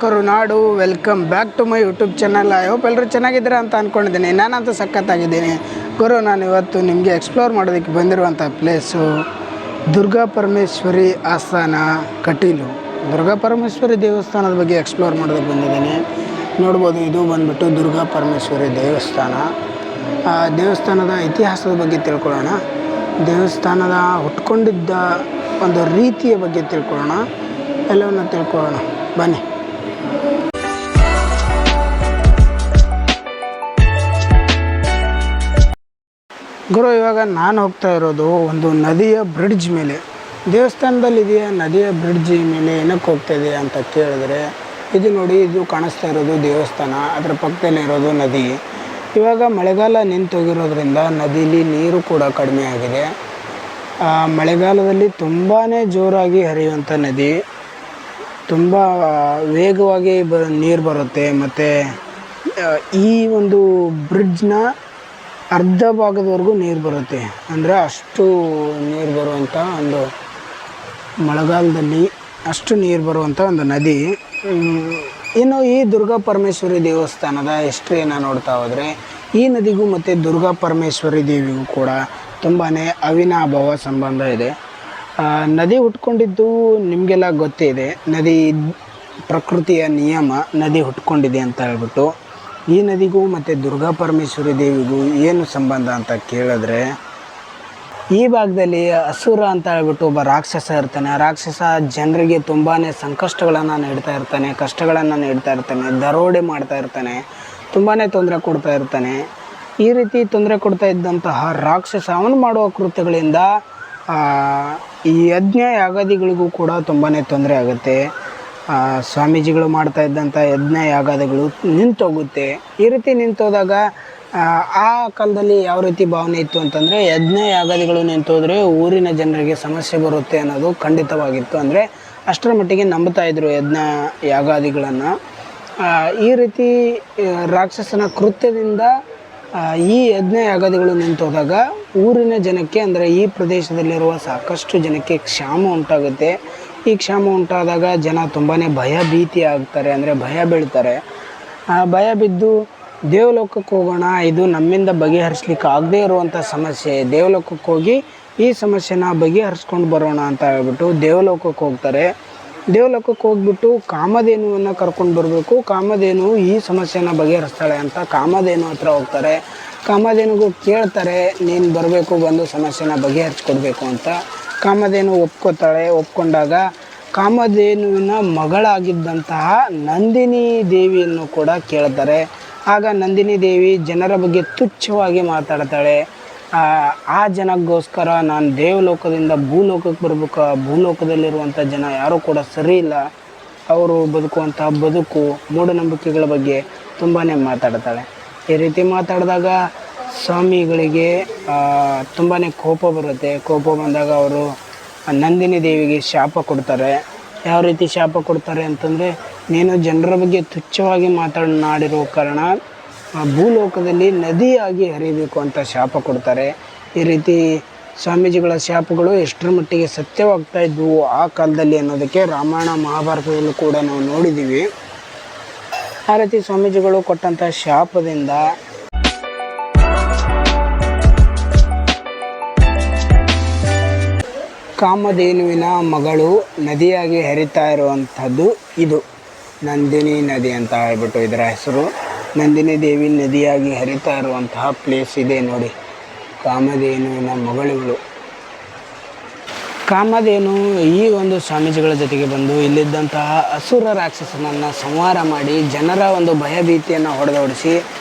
Karunadu. Welcome back to my YouTube channel. I hope ಎಲ್ಲರೂ ಚೆನ್ನಾಗಿದ್ದೀರಾ ಅಂತ ಅಂದ್ಕೊಂಡಿದ್ದೀನಿ. ನಾನಂತೂ ಸಖತ್ತಾಗಿದ್ದೀನಿ ಗುರು. ನಾನು ಇವತ್ತು ನಿಮಗೆ ಎಕ್ಸ್ಪ್ಲೋರ್ ಮಾಡೋದಕ್ಕೆ ಬಂದಿರುವಂಥ ಪ್ಲೇಸು ದುರ್ಗಾ ಪರಮೇಶ್ವರಿ ಆಸ್ಥಾನ ಕಟೀಲು. ದುರ್ಗಾ ಪರಮೇಶ್ವರಿ ದೇವಸ್ಥಾನದ ಬಗ್ಗೆ ಎಕ್ಸ್ಪ್ಲೋರ್ ಮಾಡೋದಕ್ಕೆ ಬಂದಿದ್ದೀನಿ. ನೋಡ್ಬೋದು, ಇದು ಬಂದುಬಿಟ್ಟು ದುರ್ಗಾ ಪರಮೇಶ್ವರಿ ದೇವಸ್ಥಾನ. ದೇವಸ್ಥಾನದ ಇತಿಹಾಸದ ಬಗ್ಗೆ ತಿಳ್ಕೊಳ್ಳೋಣ, ದೇವಸ್ಥಾನದ ಹುಟ್ಕೊಂಡಿದ್ದ ಒಂದು ರೀತಿಯ ಬಗ್ಗೆ ತಿಳ್ಕೊಳ್ಳೋಣ, ಎಲ್ಲವನ್ನು ತಿಳ್ಕೊಳ್ಳೋಣ ಬನ್ನಿ. ಗುರು, ಇವಾಗ ನಾನು ಹೋಗ್ತಾ ಇರೋದು ಒಂದು ನದಿಯ ಬ್ರಿಡ್ಜ್ ಮೇಲೆ. ದೇವಸ್ಥಾನದಲ್ಲಿದೆಯಾ ನದಿಯ ಬ್ರಿಡ್ಜ್ ಮೇಲೆ ಏನಕ್ಕೆ ಹೋಗ್ತಾ ಇದೆ ಅಂತ ಕೇಳಿದ್ರೆ, ಇದು ನೋಡಿ, ಇದು ಕಾಣಿಸ್ತಾ ಇರೋದು ದೇವಸ್ಥಾನ, ಅದರ ಪಕ್ಕದಲ್ಲಿ ಇರೋದು ನದಿ. ಇವಾಗ ಮಳೆಗಾಲ ನಿಂತೋಗಿರೋದ್ರಿಂದ ನದಿಲಿ ನೀರು ಕೂಡ ಕಡಿಮೆ ಆಗಿದೆ. ಮಳೆಗಾಲದಲ್ಲಿ ತುಂಬಾ ಜೋರಾಗಿ ಹರಿಯುವಂಥ ನದಿ, ತುಂಬ ವೇಗವಾಗಿ ನೀರು ಬರುತ್ತೆ. ಮತ್ತು ಈ ಒಂದು ಬ್ರಿಡ್ಜ್ನ ಅರ್ಧ ಭಾಗದವರೆಗೂ ನೀರು ಬರುತ್ತೆ. ಅಂದರೆ ಅಷ್ಟು ನೀರು ಬರುವಂಥ ಒಂದು ಮಳೆಗಾಲದಲ್ಲಿ ಅಷ್ಟು ನೀರು ಬರುವಂಥ ಒಂದು ನದಿ. ಇನ್ನು ಈ ದುರ್ಗಾ ಪರಮೇಶ್ವರಿ ದೇವಸ್ಥಾನದ ಹಿಸ್ಟ್ರಿಯನ್ನು ನೋಡ್ತಾ ಹೋದರೆ, ಈ ನದಿಗೂ ಮತ್ತು ದುರ್ಗಾ ಪರಮೇಶ್ವರಿ ದೇವಿಗೂ ಕೂಡ ತುಂಬಾ ಅವಿನಾಭಾವ ಸಂಬಂಧ ಇದೆ. ನದಿ ಹುಟ್ಕೊಂಡಿದ್ದು ನಿಮಗೆಲ್ಲ ಗೊತ್ತೇ ಇದೆ. ನದಿ ಪ್ರಕೃತಿಯ ನಿಯಮ, ನದಿ ಹುಟ್ಕೊಂಡಿದೆ ಅಂತ ಹೇಳ್ಬಿಟ್ಟು. ಈ ನದಿಗೂ ಮತ್ತು ದುರ್ಗಾ ಪರಮೇಶ್ವರಿ ದೇವಿಗೂ ಏನು ಸಂಬಂಧ ಅಂತ ಕೇಳಿದ್ರೆ, ಈ ಭಾಗದಲ್ಲಿ ಅಸುರ ಅಂತ ಹೇಳ್ಬಿಟ್ಟು ಒಬ್ಬ ರಾಕ್ಷಸ ಇರ್ತಾನೆ. ಆ ರಾಕ್ಷಸ ಜನರಿಗೆ ತುಂಬಾ ಸಂಕಷ್ಟಗಳನ್ನು ನೀಡ್ತಾ ಇರ್ತಾನೆ, ಕಷ್ಟಗಳನ್ನು ನೀಡ್ತಾ ಇರ್ತಾನೆ, ದರೋಡೆ ಮಾಡ್ತಾ ಇರ್ತಾನೆ, ತುಂಬಾ ತೊಂದರೆ ಕೊಡ್ತಾ ಇರ್ತಾನೆ. ಈ ರೀತಿ ತೊಂದರೆ ಕೊಡ್ತಾ ಇದ್ದಂತಹ ರಾಕ್ಷಸ ಅವನು ಮಾಡುವ ಕೃತ್ಯಗಳಿಂದ ಈ ಯಜ್ಞ ಯಾಗಾದಿಗಳಿಗೂ ಕೂಡ ತುಂಬಾ ತೊಂದರೆ ಆಗುತ್ತೆ. ಸ್ವಾಮೀಜಿಗಳು ಮಾಡ್ತಾ ಇದ್ದಂಥ ಯಜ್ಞ ಯಾಗಾದಿಗಳು ನಿಂತೋಗುತ್ತೆ. ಈ ರೀತಿ ನಿಂತೋದಾಗ ಆ ಕಾಲದಲ್ಲಿ ಯಾವ ರೀತಿ ಭಾವನೆ ಇತ್ತು ಅಂತಂದರೆ, ಯಜ್ಞ ಯಾಗಾದಿಗಳು ನಿಂತೋದ್ರೆ ಊರಿನ ಜನರಿಗೆ ಸಮಸ್ಯೆ ಬರುತ್ತೆ ಅನ್ನೋದು ಖಂಡಿತವಾಗಿತ್ತು. ಅಂದರೆ ಅಷ್ಟರ ಮಟ್ಟಿಗೆ ನಂಬ್ತಾ ಇದ್ದರು ಯಜ್ಞ ಯಾಗಾದಿಗಳನ್ನು. ಈ ರೀತಿ ರಾಕ್ಷಸನ ಕೃತ್ಯದಿಂದ ಈ ಯಜ್ಞ ಯಾಗಾದಿಗಳು ನಿಂತೋದಾಗ ಊರಿನ ಜನಕ್ಕೆ, ಅಂದರೆ ಈ ಪ್ರದೇಶದಲ್ಲಿರುವ ಸಾಕಷ್ಟು ಜನಕ್ಕೆ ಕ್ಷಾಮ ಉಂಟಾಗುತ್ತೆ. ಈ ಕ್ಷಾಮ ಉಂಟಾದಾಗ ಜನ ತುಂಬಾ ಭಯ ಭೀತಿ ಆಗ್ತಾರೆ, ಅಂದರೆ ಭಯ ಬೀಳ್ತಾರೆ. ಭಯ ಬಿದ್ದು ದೇವಲೋಕಕ್ಕೆ ಹೋಗೋಣ, ಇದು ನಮ್ಮಿಂದ ಬಗೆಹರಿಸ್ಲಿಕ್ಕೆ ಆಗದೇ ಇರುವಂಥ ಸಮಸ್ಯೆ, ದೇವಲೋಕಕ್ಕೆ ಹೋಗಿ ಈ ಸಮಸ್ಯೆನ ಬಗೆಹರಿಸ್ಕೊಂಡು ಬರೋಣ ಅಂತ ಹೇಳ್ಬಿಟ್ಟು ದೇವಲೋಕಕ್ಕೆ ಹೋಗ್ತಾರೆ. ದೇವಲೋಕಕ್ಕೆ ಹೋಗ್ಬಿಟ್ಟು ಕಾಮಧೇನುವನ್ನು ಕರ್ಕೊಂಡು ಬರಬೇಕು, ಕಾಮಧೇನು ಈ ಸಮಸ್ಯೆನ ಬಗೆಹರಿಸ್ತಾಳೆ ಅಂತ ಕಾಮಧೇನು ಹತ್ರ ಹೋಗ್ತಾರೆ. ಕಾಮಧೇನುಗೂ ಕೇಳ್ತಾರೆ, ನೀನು ಬರಬೇಕು, ಬಂದು ಸಮಸ್ಯೆನ ಬಗೆಹರಿಸ್ಕೊಡ್ಬೇಕು ಅಂತ. ಕಾಮಧೇನು ಒಪ್ಕೋತಾಳೆ. ಒಪ್ಕೊಂಡಾಗ ಕಾಮಧೇನುವಿನ ಮಗಳಾಗಿದ್ದಂತಹ ನಂದಿನಿ ದೇವಿಯನ್ನು ಕೂಡ ಕೇಳ್ತಾರೆ. ಆಗ ನಂದಿನಿ ದೇವಿ ಜನರ ಬಗ್ಗೆ ತುಚ್ಛವಾಗಿ ಮಾತಾಡ್ತಾಳೆ. ಆ ಜನಕ್ಕೋಸ್ಕರ ನಾನು ದೇವಲೋಕದಿಂದ ಭೂಲೋಕಕ್ಕೆ ಬರಬೇಕು, ಭೂಲೋಕದಲ್ಲಿರುವಂಥ ಜನ ಯಾರೂ ಕೂಡ ಸರಿ ಇಲ್ಲ, ಅವರು ಬದುಕುವಂತಹ ಬದುಕು ಮೂಢನಂಬಿಕೆಗಳ ಬಗ್ಗೆ ತುಂಬಾ ಮಾತಾಡ್ತಾಳೆ. ಈ ರೀತಿ ಮಾತಾಡಿದಾಗ ಸ್ವಾಮಿಗಳಿಗೆ ತುಂಬಾ ಕೋಪ ಬರುತ್ತೆ. ಕೋಪ ಬಂದಾಗ ಅವರು ನಂದಿನಿ ದೇವಿಗೆ ಶಾಪ ಕೊಡ್ತಾರೆ. ಯಾವ ರೀತಿ ಶಾಪ ಕೊಡ್ತಾರೆ ಅಂತಂದರೆ, ನೀನು ಜನರ ಬಗ್ಗೆ ತುಚ್ಛವಾಗಿ ಮಾತನಾಡಿರೋ ಕಾರಣ ಭೂಲೋಕದಲ್ಲಿ ನದಿಯಾಗಿ ಹರಿಬೇಕು ಅಂತ ಶಾಪ ಕೊಡ್ತಾರೆ. ಈ ರೀತಿ ಸ್ವಾಮೀಜಿಗಳ ಶಾಪಗಳು ಎಷ್ಟರ ಮಟ್ಟಿಗೆ ಸತ್ಯವಾಗ್ತಾ ಇದ್ವು ಆ ಕಾಲದಲ್ಲಿ ಅನ್ನೋದಕ್ಕೆ ರಾಮಾಯಣ ಮಹಾಭಾರತದಲ್ಲೂ ಕೂಡ ನಾವು ನೋಡಿದ್ದೀವಿ. ಆ ರೀತಿ ಸ್ವಾಮೀಜಿಗಳು ಕೊಟ್ಟಂಥ ಶಾಪದಿಂದ ಕಾಮಧೇನುವಿನ ಮಗಳು ನದಿಯಾಗಿ ಹರಿತಾ ಇರುವಂಥದ್ದು ಇದು ನಂದಿನಿ ನದಿ ಅಂತ ಹೇಳ್ಬಿಟ್ಟು ಇದರ ಹೆಸರು. ನಂದಿನಿ ದೇವಿ ನದಿಯಾಗಿ ಹರಿತಾ ಇರುವಂತಹ ಪ್ಲೇಸ್ ಇದೆ ನೋಡಿ, ಕಾಮಧೇನುವಿನ ಮಗಳು. ಕಾಮಧೇನು ಈ ಒಂದು ಸ್ವಾಮೀಜಿಗಳ ಜೊತೆಗೆ ಬಂದು ಇಲ್ಲಿದ್ದಂತಹ ಅಸುರ ರಾಕ್ಷಸನನ್ನು ಸಂಹಾರ ಮಾಡಿ ಜನರ ಒಂದು ಭಯಭೀತಿಯನ್ನು ಹೊಡೆದೋಡಿಸಿ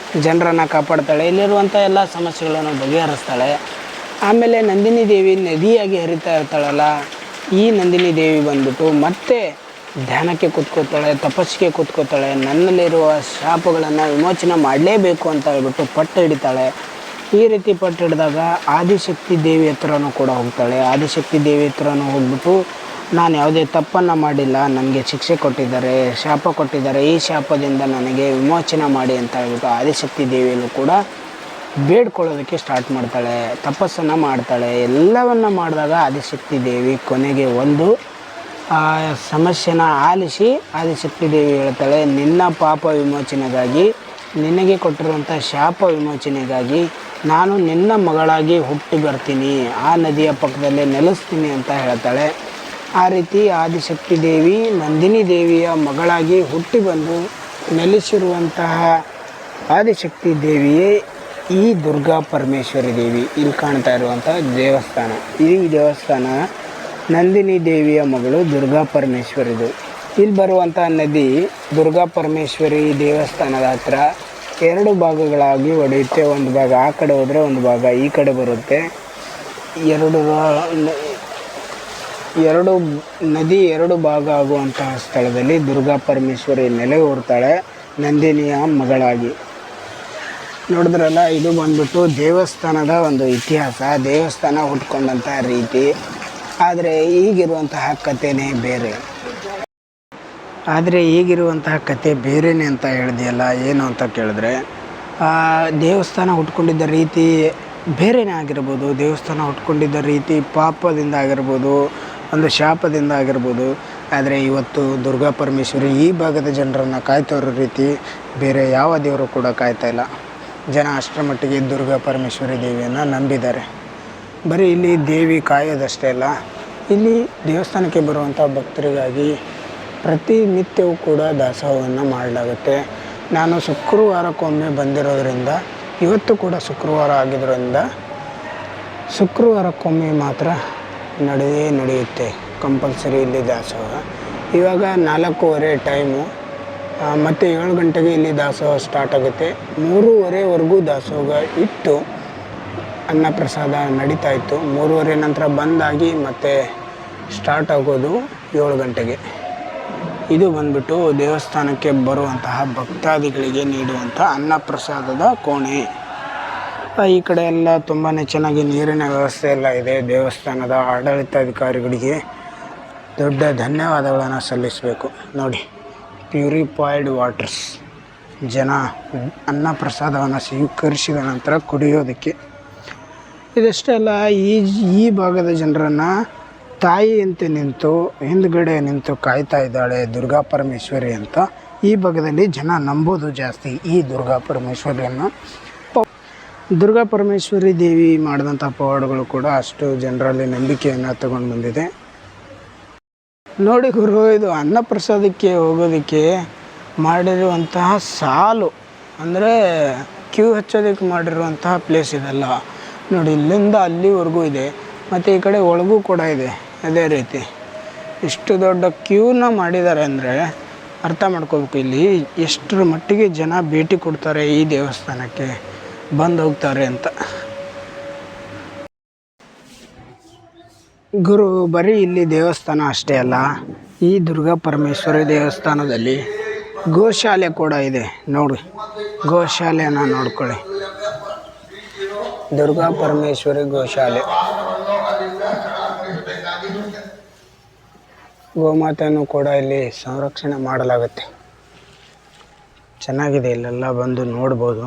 ಜನರನ್ನು ಕಾಪಾಡ್ತಾಳೆ. ಇಲ್ಲಿರುವಂಥ ಎಲ್ಲ ಸಮಸ್ಯೆಗಳನ್ನು ಬಗೆಹರಿಸ್ತಾಳೆ. ಆಮೇಲೆ ನಂದಿನಿ ದೇವಿ ನದಿಯಾಗಿ ಹರಿತಾ ಇರ್ತಾಳಲ್ಲ, ಈ ನಂದಿನಿ ದೇವಿ ಬಂದ್ಬಿಟ್ಟು ಮತ್ತೆ ಧ್ಯಾನಕ್ಕೆ ಕೂತ್ಕೋತಾಳೆ, ತಪಸ್ಸಿಗೆ ಕೂತ್ಕೋತಾಳೆ. ನನ್ನಲ್ಲಿರುವ ಶಾಪಗಳನ್ನು ವಿಮೋಚನೆ ಮಾಡಲೇಬೇಕು ಅಂತ ಹೇಳ್ಬಿಟ್ಟು ಪಟ್ಟು ಹಿಡಿತಾಳೆ. ಈ ರೀತಿ ಪಟ್ಟು ಹಿಡಿದಾಗ ಆದಿಶಕ್ತಿ ದೇವಿ ಹತ್ರನೂ ಕೂಡ ಹೋಗ್ತಾಳೆ. ಆದಿಶಕ್ತಿ ದೇವಿ ಹತ್ರನೂ ಹೋಗ್ಬಿಟ್ಟು, ನಾನು ಯಾವುದೇ ತಪ್ಪನ್ನು ಮಾಡಿಲ್ಲ, ನನಗೆ ಶಿಕ್ಷೆ ಕೊಟ್ಟಿದ್ದಾರೆ, ಶಾಪ ಕೊಟ್ಟಿದ್ದಾರೆ, ಈ ಶಾಪದಿಂದ ನನಗೆ ವಿಮೋಚನೆ ಮಾಡಿ ಅಂತ ಹೇಳ್ಬಿಟ್ಟು ಆದಿಶಕ್ತಿ ದೇವಿಯಲ್ಲೂ ಕೂಡ ಬೇಡ್ಕೊಳ್ಳೋದಕ್ಕೆ ಸ್ಟಾರ್ಟ್ ಮಾಡ್ತಾಳೆ, ತಪಸ್ಸನ್ನು ಮಾಡ್ತಾಳೆ. ಎಲ್ಲವನ್ನು ಮಾಡಿದಾಗ ಆದಿಶಕ್ತಿ ದೇವಿ ಕೊನೆಗೆ ಒಂದು ಆ ಸಮಸ್ಯೆನ ಆಲಿಸಿ ಆದಿಶಕ್ತಿ ದೇವಿ ಹೇಳ್ತಾಳೆ, ನಿನ್ನ ಪಾಪ ವಿಮೋಚನೆಗಾಗಿ, ನಿನಗೆ ಕೊಟ್ಟಿರುವಂಥ ಶಾಪ ವಿಮೋಚನೆಗಾಗಿ ನಾನು ನಿನ್ನ ಮಗಳಾಗಿ ಹುಟ್ಟಿ ಬರ್ತೀನಿ, ಆ ನದಿಯ ಪಕ್ಕದಲ್ಲೇ ನೆಲೆಸ್ತೀನಿ ಅಂತ ಹೇಳ್ತಾಳೆ. ಆ ರೀತಿ ಆದಿಶಕ್ತಿ ದೇವಿ ನಂದಿನಿ ದೇವಿಯ ಮಗಳಾಗಿ ಹುಟ್ಟಿ ಬಂದು ನೆಲೆಸಿರುವಂತಹ ಆದಿಶಕ್ತಿ ದೇವಿಯೇ ಈ ದುರ್ಗಾ ಪರಮೇಶ್ವರಿ ದೇವಿ. ಇಲ್ಲಿ ಕಾಣ್ತಾ ಇರುವಂಥ ದೇವಸ್ಥಾನ, ಈ ದೇವಸ್ಥಾನ ನಂದಿನಿ ದೇವಿಯ ಮಗಳು ದುರ್ಗಾ ಪರಮೇಶ್ವರಿದು. ಇಲ್ಲಿ ಬರುವಂಥ ನದಿ ದುರ್ಗಾ ಪರಮೇಶ್ವರಿ ದೇವಸ್ಥಾನದ ಹತ್ರ 2 ಭಾಗಗಳಾಗಿ ಒಡೆಯುತ್ತೆ. ಒಂದು ಭಾಗ ಆ ಕಡೆ ಹೋದರೆ ಒಂದು ಭಾಗ ಈ ಕಡೆ ಬರುತ್ತೆ. ಎರಡು ನದಿ 2 ಭಾಗ ಆಗುವಂತಹ ಸ್ಥಳದಲ್ಲಿ ದುರ್ಗಾ ಪರಮೇಶ್ವರಿ ನೆಲೆ ಊರ್ತಾಳೆ ನಂದಿನಿಯ ಮಗಳಾಗಿ. ನೋಡಿದ್ರಲ್ಲ, ಇದು ಬಂದ್ಬಿಟ್ಟು ದೇವಸ್ಥಾನದ ಒಂದು ಇತಿಹಾಸ, ದೇವಸ್ಥಾನ ಹುಟ್ಕೊಂಡಂಥ ರೀತಿ. ಆದರೆ ಈಗಿರುವಂತಹ ಕಥೆನೇ ಬೇರೆ. ಈಗಿರುವಂತಹ ಕತೆ ಬೇರೆಯೇ ಅಂತ ಹೇಳಿದೆಯಲ್ಲ, ಏನು ಅಂತ ಕೇಳಿದ್ರೆ ದೇವಸ್ಥಾನ ಹುಟ್ಕೊಂಡಿದ್ದ ರೀತಿ ಬೇರೆಯೇ ಆಗಿರ್ಬೋದು. ದೇವಸ್ಥಾನ ಹುಟ್ಕೊಂಡಿದ್ದ ರೀತಿ ಪಾಪದಿಂದ ಆಗಿರ್ಬೋದು, ಒಂದು ಶಾಪದಿಂದ ಆಗಿರ್ಬೋದು. ಆದರೆ ಇವತ್ತು ದುರ್ಗಾ ಪರಮೇಶ್ವರಿ ಈ ಭಾಗದ ಜನರನ್ನು ಕಾಯ್ತಾ ಇರೋ ರೀತಿ ಬೇರೆ ಯಾವ ದೇವರು ಕೂಡ ಕಾಯ್ತಾ ಇಲ್ಲ. ಜನ ಅಷ್ಟರ ಮಟ್ಟಿಗೆ ದುರ್ಗಾ ಪರಮೇಶ್ವರಿ ದೇವಿಯನ್ನು ನಂಬಿದ್ದಾರೆ. ಬರೀ ಇಲ್ಲಿ ದೇವಿ ಕಾಯೋದಷ್ಟೇ ಅಲ್ಲ, ಇಲ್ಲಿ ದೇವಸ್ಥಾನಕ್ಕೆ ಬರುವಂಥ ಭಕ್ತರಿಗಾಗಿ ಪ್ರತಿನಿತ್ಯವೂ ಕೂಡ ದಾಸೋಹವನ್ನು ಮಾಡಲಾಗುತ್ತೆ. ನಾನು ಶುಕ್ರವಾರಕ್ಕೊಮ್ಮೆ ಬಂದಿರೋದ್ರಿಂದ, ಇವತ್ತು ಕೂಡ ಶುಕ್ರವಾರ ಆಗಿದ್ದರಿಂದ ಶುಕ್ರವಾರಕ್ಕೊಮ್ಮೆ ಮಾತ್ರ ನಡೆಯುತ್ತೆ ಕಂಪಲ್ಸರಿ ಇಲ್ಲಿ ದಾಸೋಹ. ಇವಾಗ 4:15 ಟೈಮು, ಮತ್ತು 7 ಗಂಟೆಗೆ ಇಲ್ಲಿ ದಾಸೋಹ ಸ್ಟಾರ್ಟ್ ಆಗುತ್ತೆ. 3:30ವರೆಗೂ ದಾಸೋಹ ಇಟ್ಟು ಅನ್ನಪ್ರಸಾದ ನಡೀತಾ ಇತ್ತು. 3:30 ನಂತರ ಬಂದಾಗಿ ಮತ್ತೆ ಸ್ಟಾರ್ಟ್ ಆಗೋದು 7 ಗಂಟೆಗೆ. ಇದು ಬಂದ್ಬಿಟ್ಟು ದೇವಸ್ಥಾನಕ್ಕೆ ಬರುವಂತಹ ಭಕ್ತಾದಿಗಳಿಗೆ ನೀಡುವಂಥ ಅನ್ನಪ್ರಸಾದದ ಕೋಣೆ. ಈ ಕಡೆ ಎಲ್ಲ ತುಂಬಾ ಚೆನ್ನಾಗಿ ನೀರಿನ ವ್ಯವಸ್ಥೆ ಎಲ್ಲ ಇದೆ. ದೇವಸ್ಥಾನದ ಆಡಳಿತಾಧಿಕಾರಿಗಳಿಗೆ ದೊಡ್ಡ ಧನ್ಯವಾದಗಳನ್ನು ಸಲ್ಲಿಸಬೇಕು. ನೋಡಿ, ಪ್ಯೂರಿಫೈಡ್ ವಾಟರ್ಸ್, ಜನ ಅನ್ನಪ್ರಸಾದವನ್ನು ಸ್ವೀಕರಿಸಿದ ನಂತರ ಕುಡಿಯೋದಕ್ಕೆ. ಇದಷ್ಟೇ ಅಲ್ಲ, ಈ ಭಾಗದ ಜನರನ್ನು ತಾಯಿಯಂತೆ ನಿಂತು ಹಿಂದುಗಡೆ ನಿಂತು ಕಾಯ್ತಾ ಇದ್ದಾಳೆ ದುರ್ಗಾ ಪರಮೇಶ್ವರಿ ಅಂತ ಈ ಭಾಗದಲ್ಲಿ ಜನ ನಂಬೋದು ಜಾಸ್ತಿ. ಈ ದುರ್ಗಾ ಪರಮೇಶ್ವರಿಯನ್ನು, ದುರ್ಗಾ ಪರಮೇಶ್ವರಿ ದೇವಿ ಮಾಡಿದಂಥ ಪವಾಡಗಳು ಕೂಡ ಅಷ್ಟು ಜನರಲ್ಲಿ ನಂಬಿಕೆಯನ್ನು ತಗೊಂಡು ಬಂದಿದೆ. ನೋಡಿ ಗುರು, ಇದು ಅನ್ನಪ್ರಸಾದಕ್ಕೆ ಹೋಗೋದಕ್ಕೆ ಮಾಡಿರುವಂತಹ ಸಾಲು, ಅಂದರೆ ಕ್ಯೂ ಹಚ್ಚೋದಕ್ಕೆ ಮಾಡಿರುವಂತಹ ಪ್ಲೇಸ್ ಇದೆಲ್ಲ ನೋಡಿ. ಇಲ್ಲಿಂದ ಅಲ್ಲಿವರೆಗೂ ಇದೆ, ಮತ್ತು ಈ ಕಡೆ ಒಳಗೂ ಕೂಡ ಇದೆ ಅದೇ ರೀತಿ. ಇಷ್ಟು ದೊಡ್ಡ ಕ್ಯೂನ ಮಾಡಿದ್ದಾರೆ ಅಂದರೆ ಅರ್ಥ ಮಾಡ್ಕೋಬೇಕು ಇಲ್ಲಿ ಎಷ್ಟರ ಮಟ್ಟಿಗೆ ಜನ ಭೇಟಿ ಕೊಡ್ತಾರೆ ಈ ದೇವಸ್ಥಾನಕ್ಕೆ, ಬಂದು ಹೋಗ್ತಾರೆ ಅಂತ. ಗುರು, ಬರೀ ಇಲ್ಲಿ ದೇವಸ್ಥಾನ ಅಷ್ಟೇ ಅಲ್ಲ, ಈ ದುರ್ಗಾ ಪರಮೇಶ್ವರಿ ದೇವಸ್ಥಾನದಲ್ಲಿ ಗೋಶಾಲೆ ಕೂಡ ಇದೆ. ನೋಡಿ, ಗೋಶಾಲೆಯನ್ನು ನೋಡ್ಕೊಳ್ಳಿ, ದುರ್ಗಾ ಪರಮೇಶ್ವರಿ ಗೋಶಾಲೆ. ಗೋಮಾತೆಯನ್ನು ಕೂಡ ಇಲ್ಲಿ ಸಂರಕ್ಷಣೆ ಮಾಡಲಾಗುತ್ತೆ. ಚೆನ್ನಾಗಿದೆ, ಇಲ್ಲೆಲ್ಲ ಬಂದು ನೋಡ್ಬೋದು.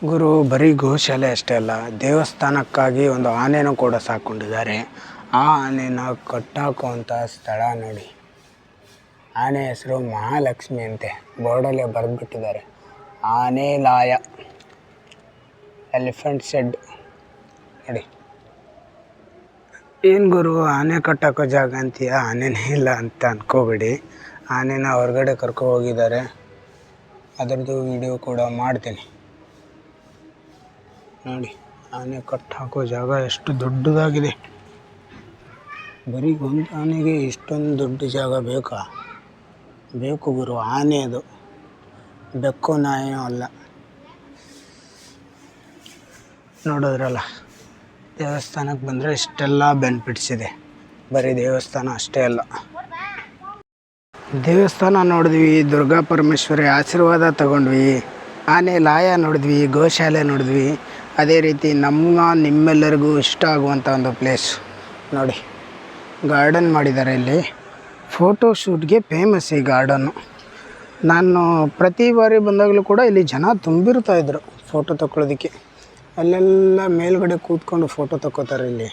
ಗುರು, ಬರೀ ಗೋಶಾಲೆ ಅಷ್ಟೇ ಅಲ್ಲ, ದೇವಸ್ಥಾನಕ್ಕಾಗಿ ಒಂದು ಆನೆನೂ ಕೂಡ ಸಾಕೊಂಡಿದ್ದಾರೆ. ಆ ಆನೆನ ಕಟ್ಟಾಕುವಂಥ ಸ್ಥಳ ನೋಡಿ. ಆನೆ ಹೆಸರು ಮಹಾಲಕ್ಷ್ಮಿ ಅಂತೆ, ಬೋರ್ಡಲ್ಲೇ ಬರೆದ್ಬಿಟ್ಟಿದ್ದಾರೆ. ಆನೆ ಲಾಯ, ಎಲಿಫೆಂಟ್ ಶೆಡ್ ನೋಡಿ. ಏನು ಗುರು, ಆನೆ ಕಟ್ಟಾಕೋ ಜಾಗ ಅಂತೀಯ, ಆನೆನೇ ಇಲ್ಲ ಅಂತ ಅಂದ್ಕೋಬೇಡಿ. ಆನೆನ ಹೊರಗಡೆ ಕರ್ಕೊ ಹೋಗಿದ್ದಾರೆ, ಅದರದ್ದು ವಿಡಿಯೋ ಕೂಡ ಮಾಡ್ತೀನಿ ನೋಡಿ. ಆನೆ ಕಟ್ಟಾಕೋ ಜಾಗ ಎಷ್ಟು ದೊಡ್ಡದಾಗಿದೆ. ಬರೀ ಒಂದು ಆನೆಗೆ ಇಷ್ಟೊಂದು ದೊಡ್ಡ ಜಾಗ ಬೇಕಾ? ಬೇಕು ಗುರು. ಆನೆ ಅದು, ಬೆಕ್ಕು ನಾಯಿಯೂ ಅಲ್ಲ. ನೋಡಿದ್ರಲ್ಲ, ದೇವಸ್ಥಾನಕ್ಕೆ ಬಂದರೆ ಇಷ್ಟೆಲ್ಲ ಬೆನಿಫಿಟ್ಸ್ ಇದೆ. ಬರೀ ದೇವಸ್ಥಾನ ಅಷ್ಟೇ ಅಲ್ಲ, ದೇವಸ್ಥಾನ ನೋಡಿದ್ವಿ, ದುರ್ಗಾ ಪರಮೇಶ್ವರಿ ಆಶೀರ್ವಾದ ತಗೊಂಡ್ವಿ, ಆನೆ ಲಾಯ ನೋಡಿದ್ವಿ, ಗೋಶಾಲೆ ನೋಡಿದ್ವಿ. ಅದೇ ರೀತಿ ನಿಮ್ಮೆಲ್ಲರಿಗೂ ಇಷ್ಟ ಆಗುವಂಥ ಒಂದು ಪ್ಲೇಸ್ ನೋಡಿ, ಗಾರ್ಡನ್ ಮಾಡಿದ್ದಾರೆ ಇಲ್ಲಿ. ಫೋಟೋ ಶೂಟ್ಗೆ ಫೇಮಸ್ ಈ ಗಾರ್ಡನ್ನು. ನಾನು ಪ್ರತಿ ಬಾರಿ ಬಂದಾಗಲೂ ಕೂಡ ಇಲ್ಲಿ ಜನ ತುಂಬಿರ್ತಾಯಿದ್ರು ಫೋಟೋ ತಗೊಳ್ಳೋದಕ್ಕೆ. ಅಲ್ಲೆಲ್ಲ ಮೇಲ್ಗಡೆ ಕೂತ್ಕೊಂಡು ಫೋಟೋ ತಗೋತಾರೆ ಇಲ್ಲಿ.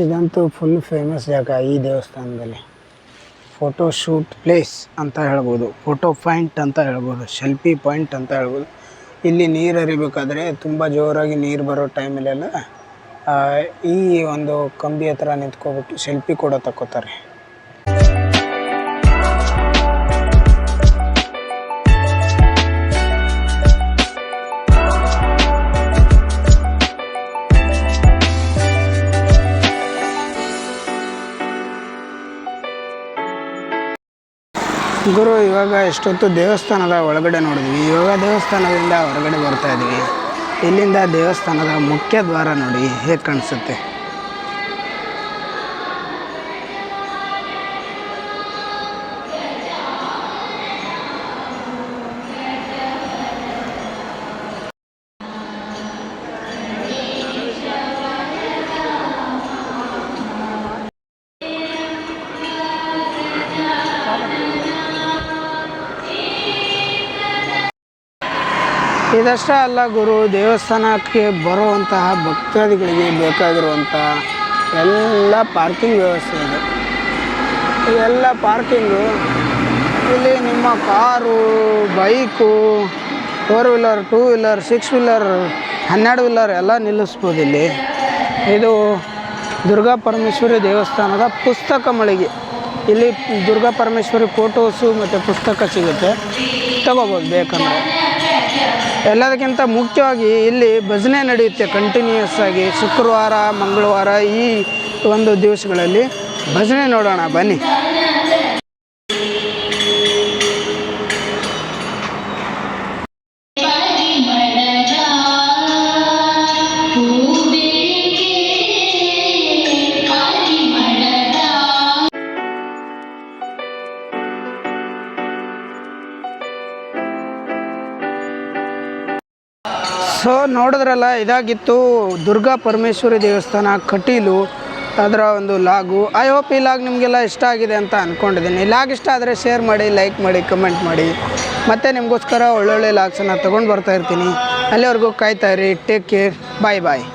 ಇದಂತೂ ಫುಲ್ ಫೇಮಸ್ ಜಾಗ ಈ ದೇವಸ್ಥಾನದಲ್ಲಿ. ಫೋಟೋ ಶೂಟ್ ಪ್ಲೇಸ್ ಅಂತ ಹೇಳ್ಬೋದು, ಫೋಟೋ ಪಾಯಿಂಟ್ ಅಂತ ಹೇಳ್ಬೋದು, ಸೆಲ್ಫಿ ಪಾಯಿಂಟ್ ಅಂತ ಹೇಳ್ಬೋದು. ಇಲ್ಲಿ ನೀರು ಹರಿಬೇಕಾದ್ರೆ ತುಂಬ ಜೋರಾಗಿ ನೀರು ಬರೋ ಟೈಮಲ್ಲೆಲ್ಲ ಈ ಒಂದು ಕಂಬಿ ಹತ್ರ ನಿಂತ್ಕೋಬೇಕು, ಸೆಲ್ಫಿ ಕೂಡ ತಗೋತಾರೆ. ಗುರು, ಇವಾಗ ಎಷ್ಟೊತ್ತು ದೇವಸ್ಥಾನದ ಒಳಗಡೆ ನೋಡಿದ್ವಿ. ಇವಾಗ ದೇವಸ್ಥಾನದಿಂದ ಹೊರಗಡೆ ಬರ್ತಾ ಇದ್ವಿ. ಇಲ್ಲಿಂದ ದೇವಸ್ಥಾನದ ಮುಖ್ಯ ದ್ವಾರ ನೋಡಿ ಹೇಗೆ ಕಾಣಿಸುತ್ತೆ. ಇದಷ್ಟೇ ಅಲ್ಲ ಗುರು, ದೇವಸ್ಥಾನಕ್ಕೆ ಬರುವಂತಹ ಭಕ್ತಾದಿಗಳಿಗೆ ಬೇಕಾಗಿರುವಂಥ ಎಲ್ಲ ಪಾರ್ಕಿಂಗ್ ವ್ಯವಸ್ಥೆ ಇದೆ. ಇದೆಲ್ಲ ಪಾರ್ಕಿಂಗು. ಇಲ್ಲಿ ನಿಮ್ಮ car, bike, 4 wheeler, 2 wheeler, 6 wheeler, 12 wheeler ಎಲ್ಲ ನಿಲ್ಲಿಸ್ಬೋದು ಇಲ್ಲಿ. ಇದು ದುರ್ಗಾ ಪರಮೇಶ್ವರಿ ದೇವಸ್ಥಾನದ ಪುಸ್ತಕ ಮಳಿಗೆ. ಇಲ್ಲಿ ದುರ್ಗಾ ಪರಮೇಶ್ವರಿ ಫೋಟೋಸು ಮತ್ತು ಪುಸ್ತಕ ಸಿಗುತ್ತೆ, ತಗೋಬೋದು ಬೇಕಂದರೆ. ಎಲ್ಲದಕ್ಕಿಂತ ಮುಖ್ಯವಾಗಿ ಇಲ್ಲಿ ಭಜನೆ ನಡೆಯುತ್ತೆ ಕಂಟಿನ್ಯೂಯಸ್ ಆಗಿ. ಶುಕ್ರವಾರ, ಮಂಗಳವಾರ ಈ ಒಂದು ದಿವಸಗಳಲ್ಲಿ ಭಜನೆ ನೋಡೋಣ ಬನ್ನಿ. ಸೊ ನೋಡಿದ್ರಲ್ಲ, ಇದಾಗಿತ್ತು ದುರ್ಗಾ ಪರಮೇಶ್ವರಿ ದೇವಸ್ಥಾನ ಕಟೀಲು, ಅದರ ಒಂದು ಲಾಗು. ಐ ಹೋಪ್ ಈ ಲಾಗ್ ನಿಮಗೆಲ್ಲ ಇಷ್ಟ ಆಗಿದೆ ಅಂತ ಅಂದ್ಕೊಂಡಿದ್ದೀನಿ. ಲಾಗ್ ಇಷ್ಟ ಆದರೆ ಶೇರ್ ಮಾಡಿ, ಲೈಕ್ ಮಾಡಿ, ಕಮೆಂಟ್ ಮಾಡಿ. ಮತ್ತು ನಿಮಗೋಸ್ಕರ ಒಳ್ಳೊಳ್ಳೆ ಲಾಗ್ಸನ್ನು ತೊಗೊಂಡು ಬರ್ತಾಯಿರ್ತೀನಿ. ಅಲ್ಲಿವರೆಗೂ ಕಾಯ್ತಾಯಿರಿ. Take care. ಬಾಯ್ ಬಾಯ್.